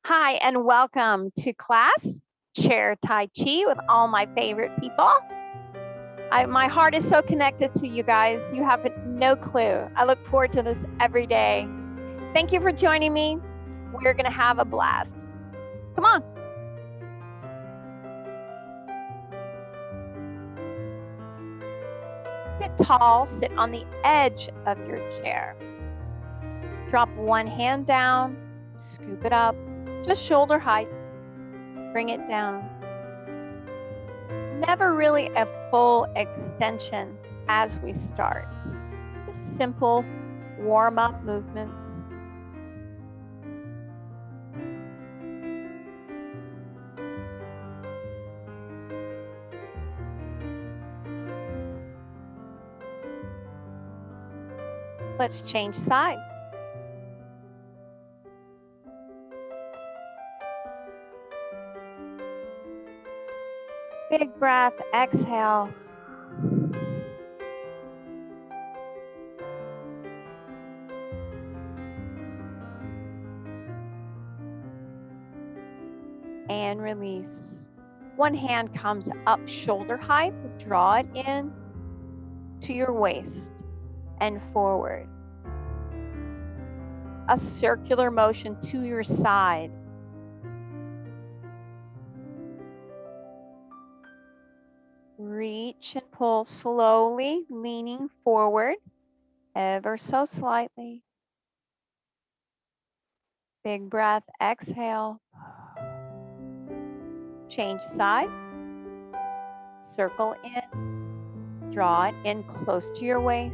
Hi, and welcome to class, Chair Tai Chi with all my favorite people. My heart is so connected to you guys. You have no clue. I look forward to this every day. Thank you for joining me. We're going to have a blast. Come on. Sit tall, sit on the edge of your chair. Drop one hand down, scoop it up, just shoulder height. Bring it down. Never really a full extension as we start. Just simple warm-up movements. Let's change sides. Big breath, exhale. And release. One hand comes up shoulder height, draw it in to your waist and forward. A circular motion to your side. Reach and pull slowly, leaning forward, ever so slightly. Big breath, exhale. Change sides. Circle in, draw it in close to your waist.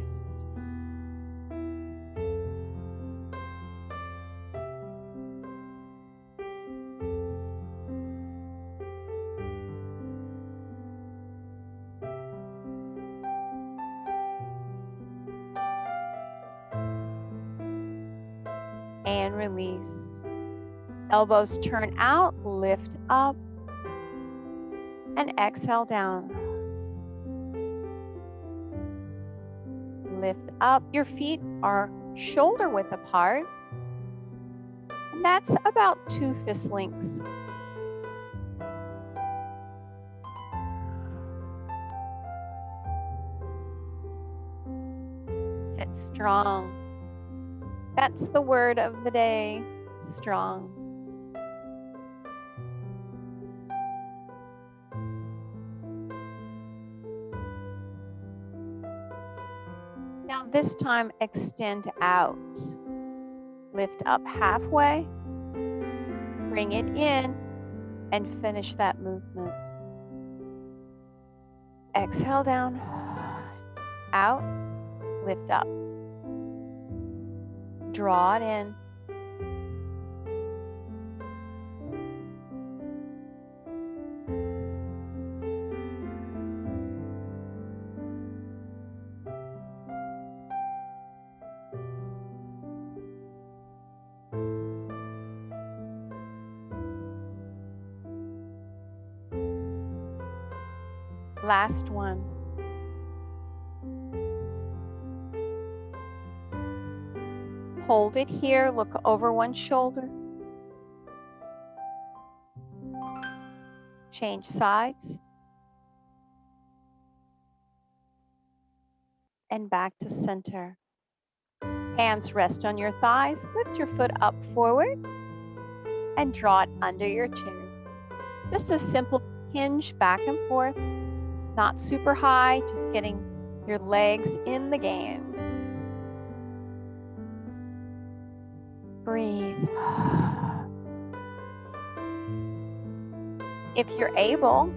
And release. Elbows turn out, lift up, and exhale down. Lift up. Your feet are shoulder width apart, and that's about 2 fist lengths. Sit strong. That's the word of the day, strong. Now this time, extend out. Lift up halfway, bring it in, and finish that movement. Exhale down, out, lift up. Draw it in. Last one. Hold it here, look over one shoulder. Change sides. And back to center. Hands rest on your thighs, lift your foot up forward and draw it under your chin. Just a simple hinge back and forth, not super high, just getting your legs in the game. Breathe. If you're able,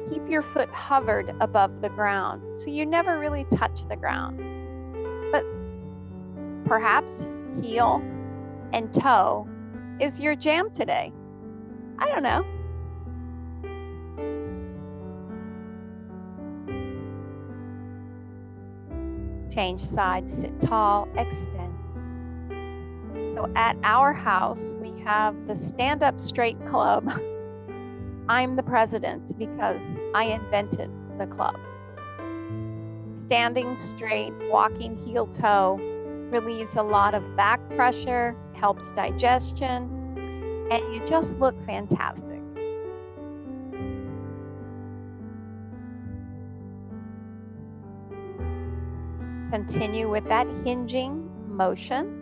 keep your foot hovered above the ground so you never really touch the ground. But perhaps heel and toe is your jam today. I don't know. Change sides, sit tall, extend. So at our house, we have the Stand Up Straight Club. I'm the president because I invented the club. Standing straight, walking heel toe relieves a lot of back pressure, helps digestion, and you just look fantastic. Continue with that hinging motion.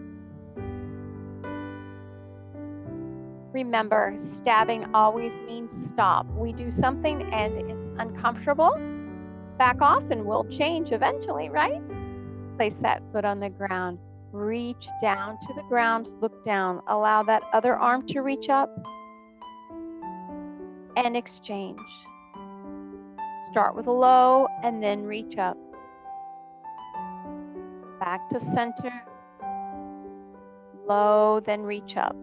Remember, stabbing always means stop. We do something and it's uncomfortable. Back off and we'll change eventually, right? Place that foot on the ground. Reach down to the ground, look down. Allow that other arm to reach up and exchange. Start with low and then reach up. Back to center. Low, then reach up.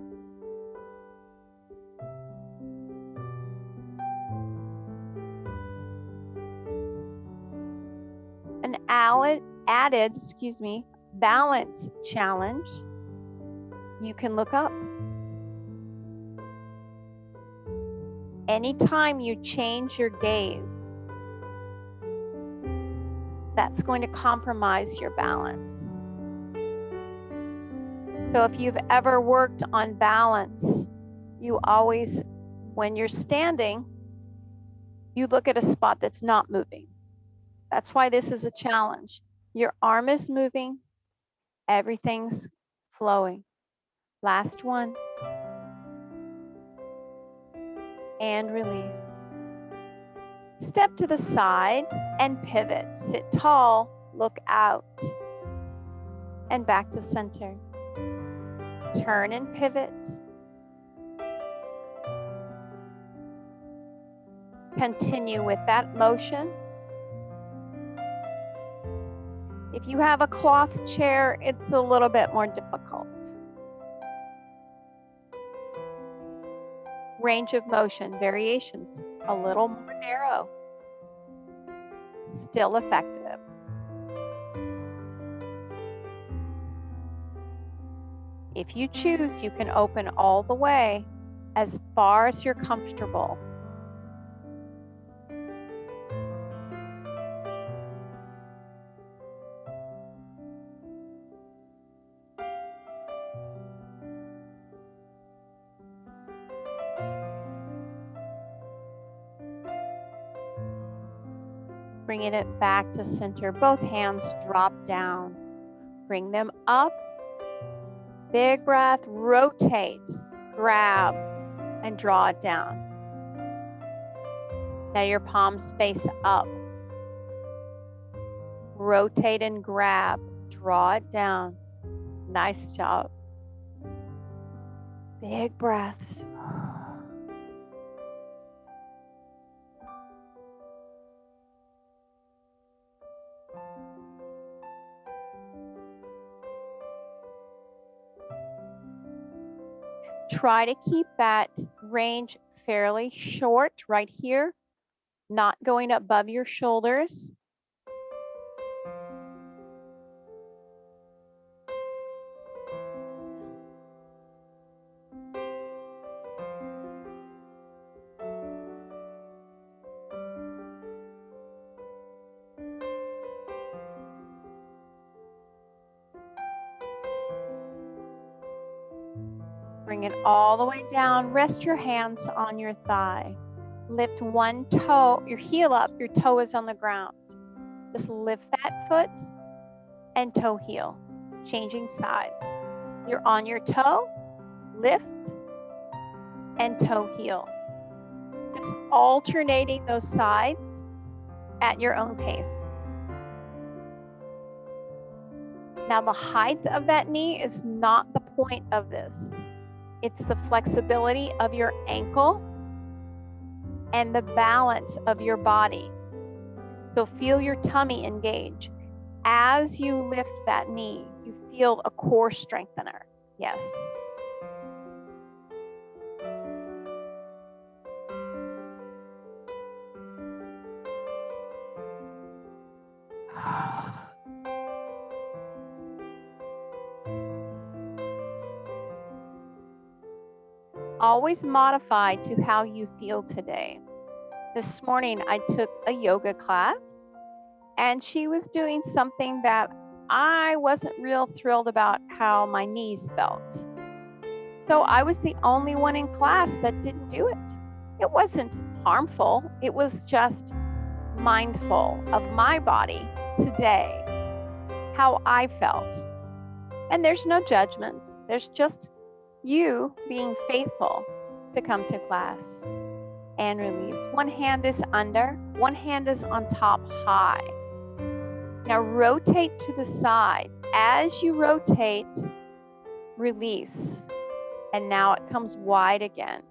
An added, balance challenge. You can look up. Anytime you change your gaze, that's going to compromise your balance. So if you've ever worked on balance, you always, when you're standing, you look at a spot that's not moving. That's why this is a challenge. Your arm is moving, everything's flowing. Last one. And release. Step to the side and pivot. Sit tall, look out. And back to center. Turn and pivot. Continue with that motion. If you have a cloth chair, it's a little bit more difficult. Range of motion, variations, a little more narrow. Still effective. If you choose, you can open all the way as far as you're comfortable. Bringing it back to center. Both hands drop down. Bring them up. Big breath, rotate, grab, and draw it down. Now your palms face up. Rotate and grab, draw it down. Nice job. Big breaths. Try to keep that range fairly short right here, not going above your shoulders. Bring it all the way down. Rest your hands on your thigh. Lift one toe, your heel up, your toe is on the ground. Just lift that foot and toe heel, changing sides. You're on your toe, lift, and toe heel. Just alternating those sides at your own pace. Now the height of that knee is not the point of this. It's the flexibility of your ankle and the balance of your body. So feel your tummy engage. As you lift that knee, you feel a core strengthener. Yes. Always modify to how you feel today. This morning I took a yoga class and she was doing something that I wasn't real thrilled about how my knees felt. So I was the only one in class that didn't do it. It wasn't harmful. It was just mindful of my body today, how I felt. And there's no judgment. There's just you being faithful to come to class and release. One hand is under, one hand is on top high. Now rotate to the side. As you rotate, release. And now it comes wide again.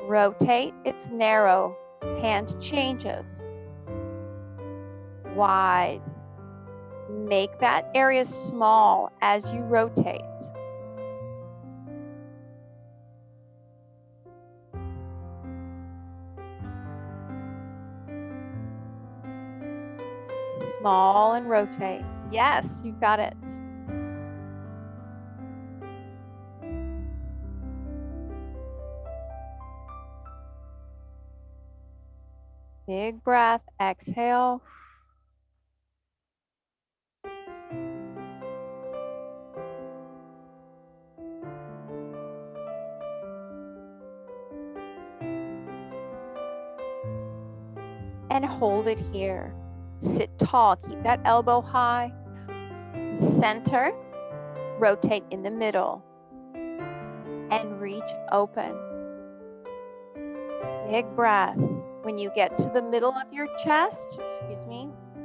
Rotate, it's narrow. Hand changes. Wide. Make that area small as you rotate. Small and rotate. Yes, you got it. Big breath, exhale. And hold it here. Sit tall, keep that elbow high. Center, rotate in the middle. And reach open. Big breath. When you get to the middle of your chest,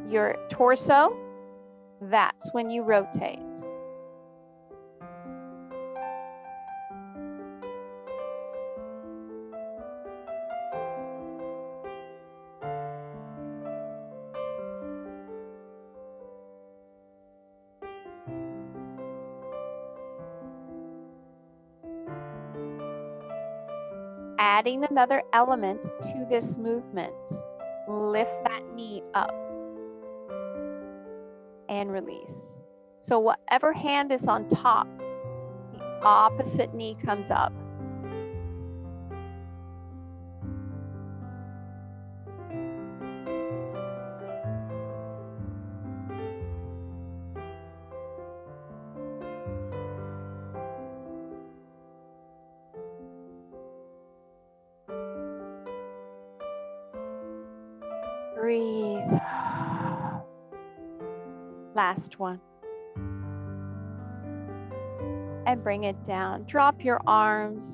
your torso, that's when you rotate. Adding another element to this movement. Lift that knee up and release. So whatever hand is on top, the opposite knee comes up. Breathe. Last one. And bring it down. Drop your arms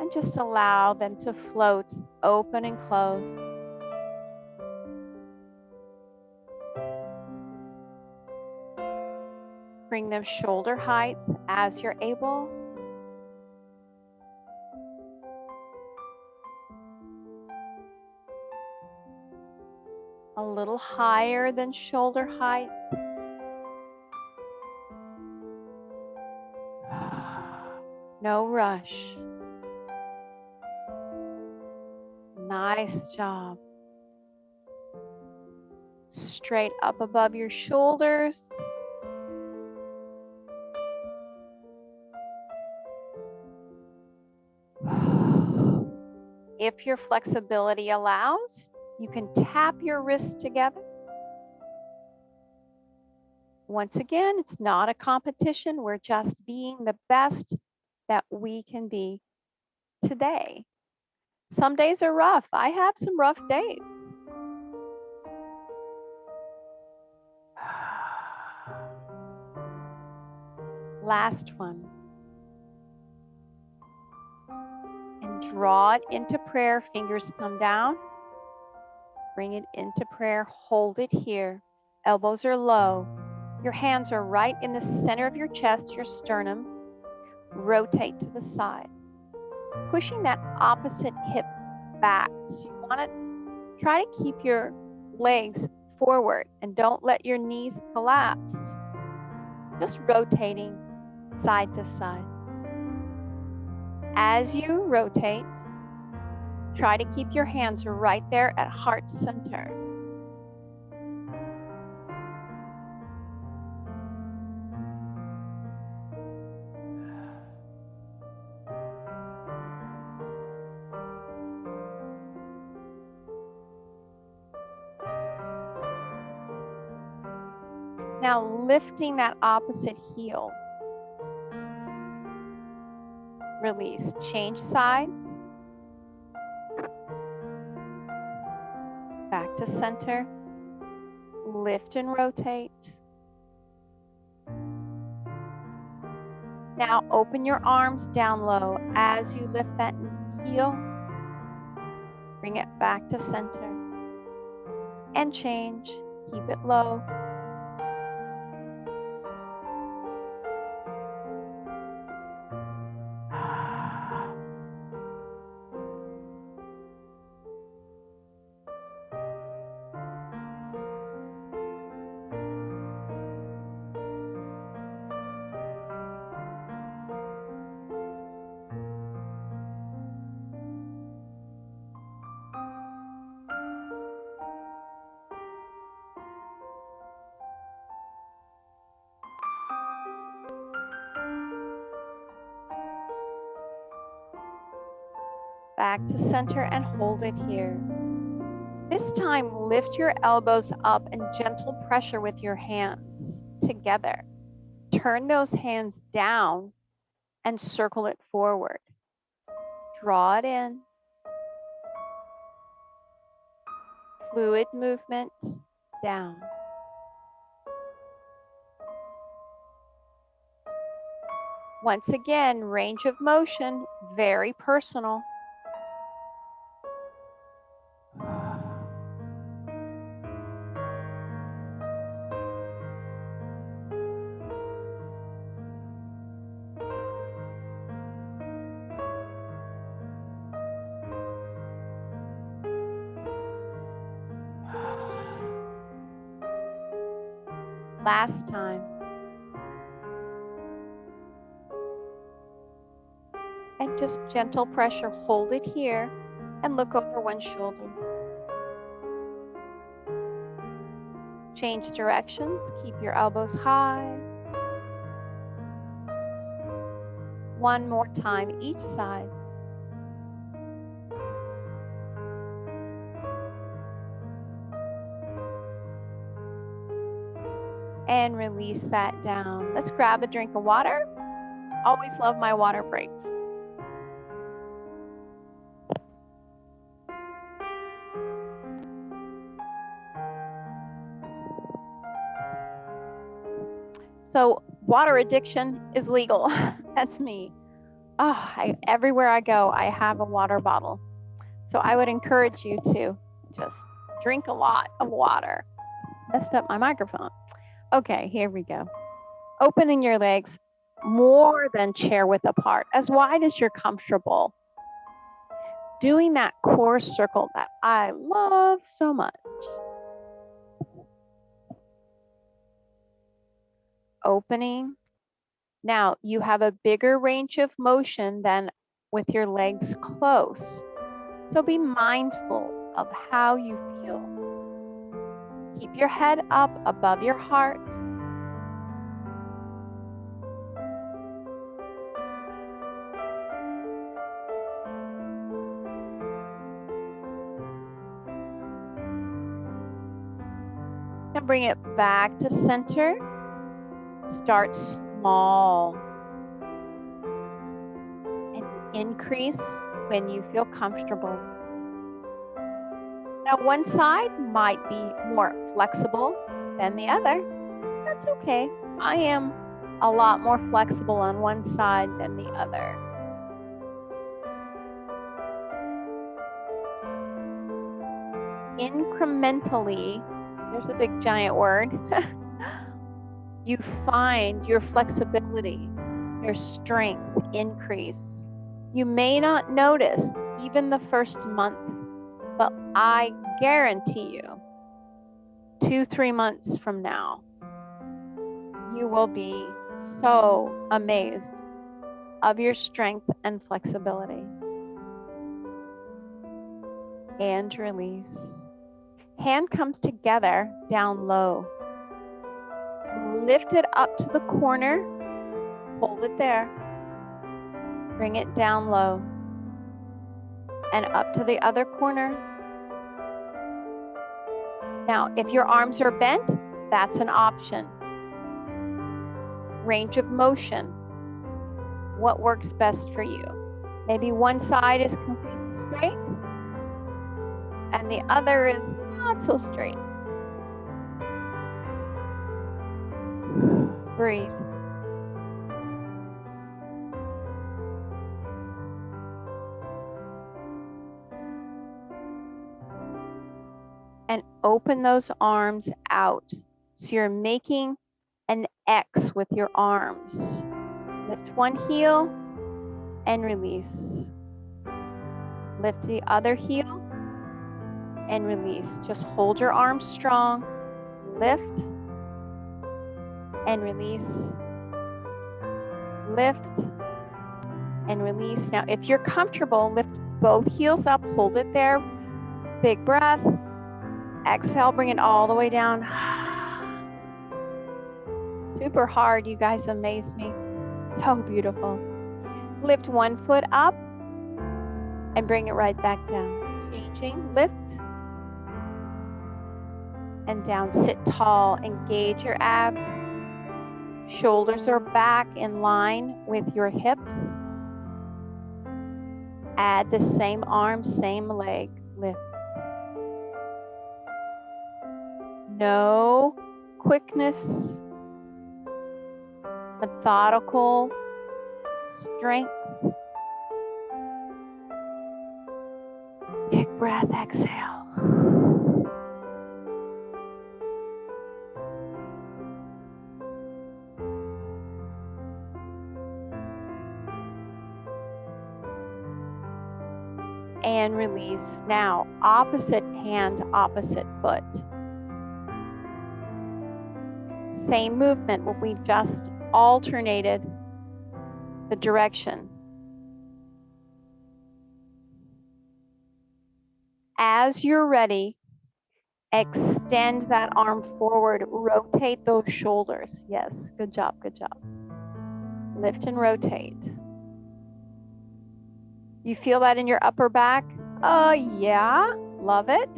and just allow them to float open and close. Bring them shoulder height as you're able. A little higher than shoulder height. No rush. Nice job. Straight up above your shoulders. If your flexibility allows, you can tap your wrists together. Once again, it's not a competition. We're just being the best that we can be today. Some days are rough. I have some rough days. Last one. And draw it into prayer. Fingers come down. Bring it into prayer. Hold it here. Elbows are low. Your hands are right in the center of your chest, your sternum. Rotate to the side. Pushing that opposite hip back. So you want to try to keep your legs forward and don't let your knees collapse. Just rotating side to side. As you rotate, try to keep your hands right there at heart center. Now lifting that opposite heel. release. Change sides. Back to center. Lift and rotate. Now open your arms down low as you lift that heel. Bring it back to center. And change. Keep it low. Back to center and hold it here. This time, lift your elbows up and gentle pressure with your hands together. Turn those hands down and circle it forward. Draw it in. Fluid movement down. Once again, range of motion, very personal. Last time. And just gentle pressure, hold it here and look over one shoulder. Change directions, keep your elbows high. One more time each side. And release that down. Let's grab a drink of water. Always love my water breaks. So water addiction is legal. That's me. Oh, everywhere I go, I have a water bottle. So I would encourage you to just drink a lot of water. Messed up my microphone. Okay, here we go. Opening your legs more than chair width apart, as wide as you're comfortable. Doing that core circle that I love so much. Opening. Now you have a bigger range of motion than with your legs close. So be mindful of how you feel. Keep your head up above your heart. Now bring it back to center. Start small and increase when you feel comfortable. Now one side might be more flexible than the other. That's okay. I am a lot more flexible on one side than the other. Incrementally, there's a big giant word, you find your flexibility, your strength increase. You may not notice even the first month, but I guarantee you, 2-3 months from now, you will be so amazed of your strength and flexibility. And release. Hand comes together down low. Lift it up to the corner. Hold it there. Bring it down low. And up to the other corner. Now, if your arms are bent, that's an option. Range of motion. what works best for you. Maybe one side is completely straight and the other is not so straight. Breathe. And open those arms out. So you're making an X with your arms. Lift one heel and release. Lift the other heel and release. Just hold your arms strong. Lift and release. Lift and release. Now, if you're comfortable, lift both heels up, hold it there. Big breath. Exhale, bring it all the way down. Super hard, you guys amaze me. So beautiful. Lift one foot up and bring it right back down. Changing, lift and down. Sit tall, engage your abs. Shoulders are back in line with your hips. Add the same arm, same leg, lift. No quickness, methodical strength. Big breath, exhale. And release. Now, opposite hand, opposite foot. Same movement, but we just alternated the direction. As you're ready, extend that arm forward, rotate those shoulders. Yes, good job, good job. Lift and rotate. You feel that in your upper back? Yeah, love it.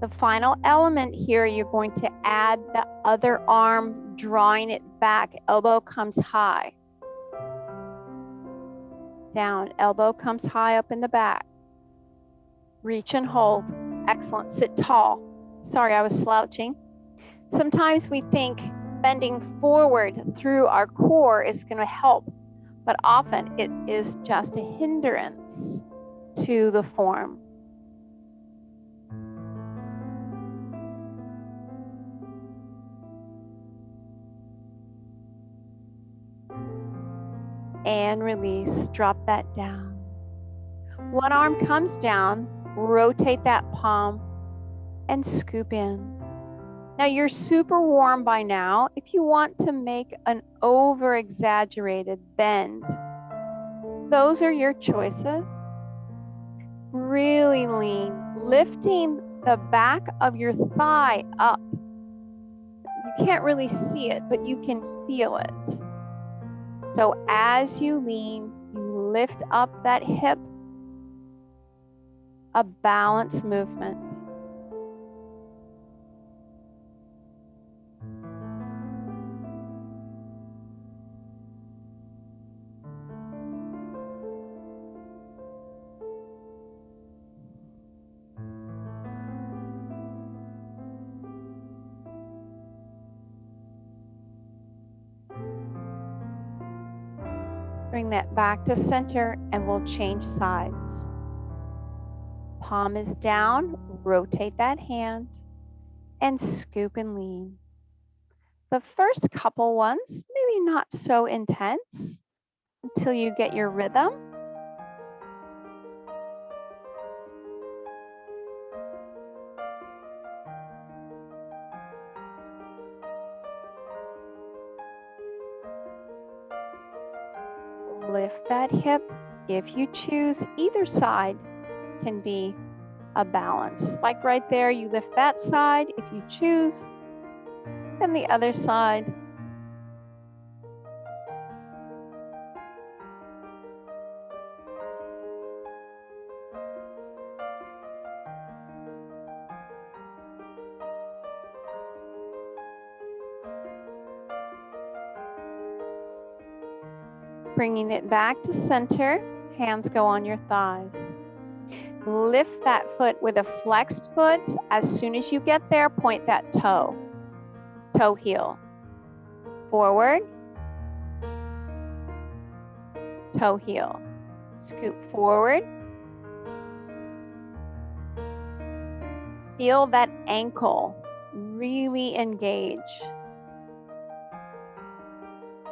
The final element here, you're going to add the other arm, drawing it back. Elbow comes high. Down, elbow comes high up in the back. Reach and hold. Excellent. Sit tall. Sorry, I was slouching. Sometimes we think bending forward through our core is going to help, but often it is just a hindrance to the form. And release. Drop that down. One arm comes down. Rotate that palm and scoop in. Now you're super warm by now. If you want to make an over-exaggerated bend, those are your choices. Really lean, lifting the back of your thigh up. You can't really see it, but you can feel it. So as you lean, you lift up that hip, a balanced movement. Bring that back to center and we'll change sides. Palm is down, rotate that hand, and scoop and lean. The first couple ones, maybe not so intense until you get your rhythm. Lift that hip. If you choose, either side can be a balance. Like right there, you lift that side. If you choose, then the other side. Bringing it back to center, hands go on your thighs. Lift that foot with a flexed foot. As soon as you get there, point that toe heel. Forward, toe heel. Scoop forward. Feel that ankle really engage.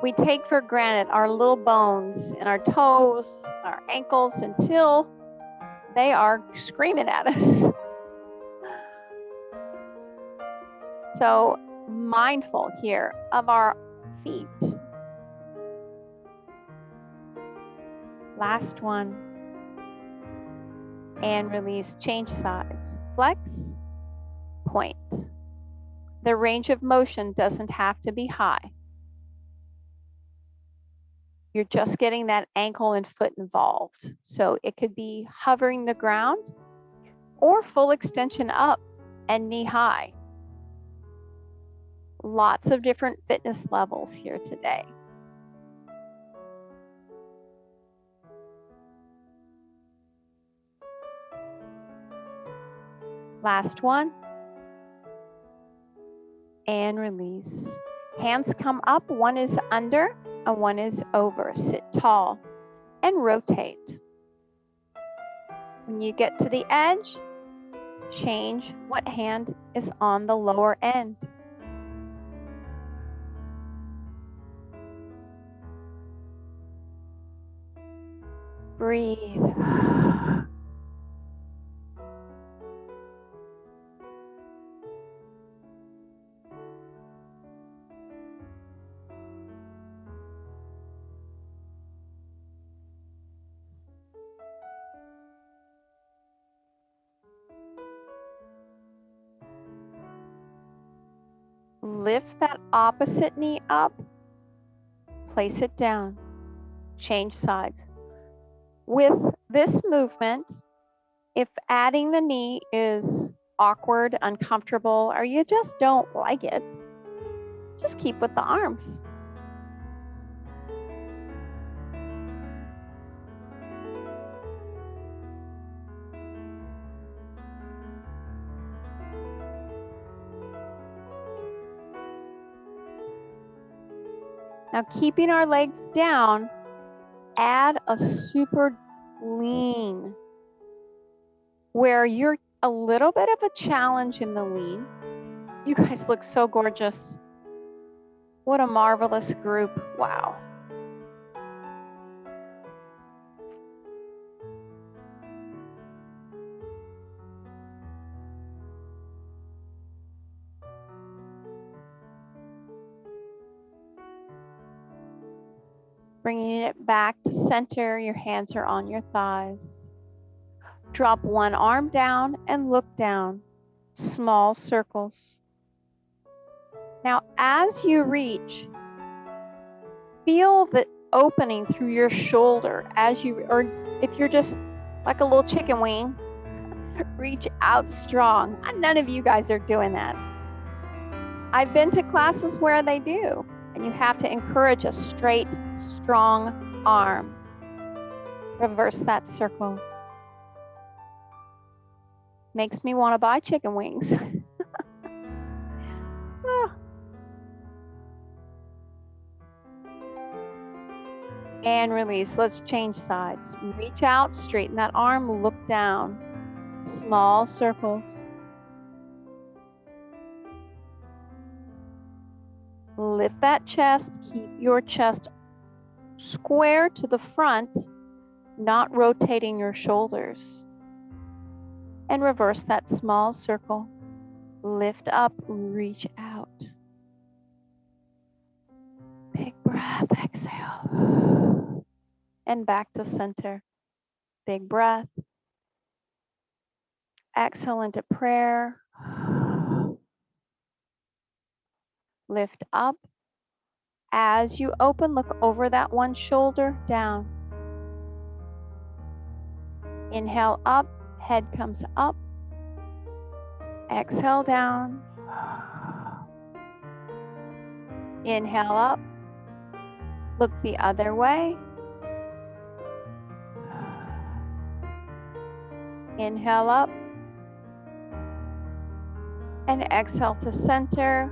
We take for granted our little bones and our toes, our ankles until they are screaming at us. So mindful here of our feet. Last one. And release, change sides. Flex, point. The range of motion doesn't have to be high. You're just getting that ankle and foot involved. So it could be hovering the ground or full extension up and knee high. Lots of different fitness levels here today. Last one. And release. Hands come up, one is under and one is over. Sit tall and rotate. When you get to the edge, change what hand is on the lower end. Breathe. Lift that opposite knee up, place it down, change sides. With this movement, if adding the knee is awkward, uncomfortable, or you just don't like it, just keep with the arms. Now, keeping our legs down, add a super lean, where you're a little bit of a challenge in the lean. You guys look so gorgeous. What a marvelous group. Wow. Bringing it back to center, your hands are on your thighs. Drop one arm down and look down, small circles. Now, as you reach, feel the opening through your shoulder as you, or if you're just like a little chicken wing, reach out strong. None of you guys are doing that. I've been to classes where they do, and you have to encourage a straight, strong arm. Reverse that circle. Makes me want to buy chicken wings. And release. Let's change sides. Reach out, straighten that arm, look down. Small circles. Lift that chest. Keep your chest square to the front, not rotating your shoulders. And reverse that small circle. Lift up, reach out. Big breath, exhale. And back to center. Big breath. Exhale into prayer. Lift up. As you open, look over that one shoulder, down. Inhale up, head comes up. Exhale down. Inhale up. Look the other way. Inhale up. And exhale to center.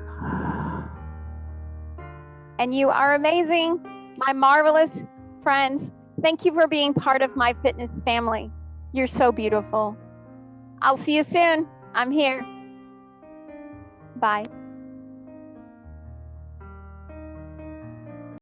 And you are amazing, my marvelous friends. Thank you for being part of my fitness family. You're so beautiful. I'll see you soon. I'm here. Bye.